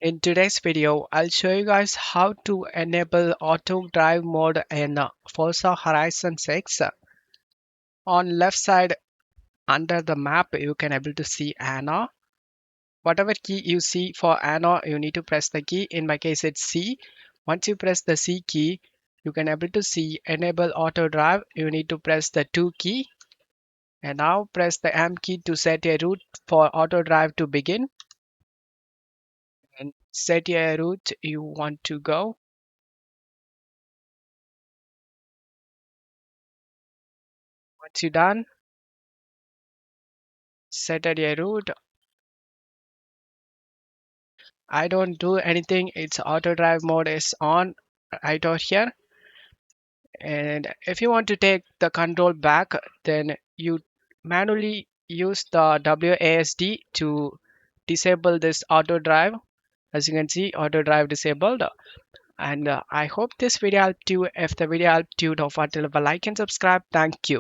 In today's video, I'll show you guys how to enable auto drive mode in Forza Horizon 6. On left side under the map, you can able to see Anna. Whatever key you see for Anna, you need to press the key. In my case, it's C. Once you press the C key, you can able to see enable auto drive. You need to press the 2 key and now press the M key to set a route for auto drive to begin and set a route you want to go. Once you're done, set a route. I don't do anything. It's auto drive mode is on right out here. And if you want to take the control back, then you manually use the WASD to disable this auto drive. As you can see, auto drive disabled. And I hope this video helped you. If the video helped you, don't forget to leave a like and subscribe. Thank you.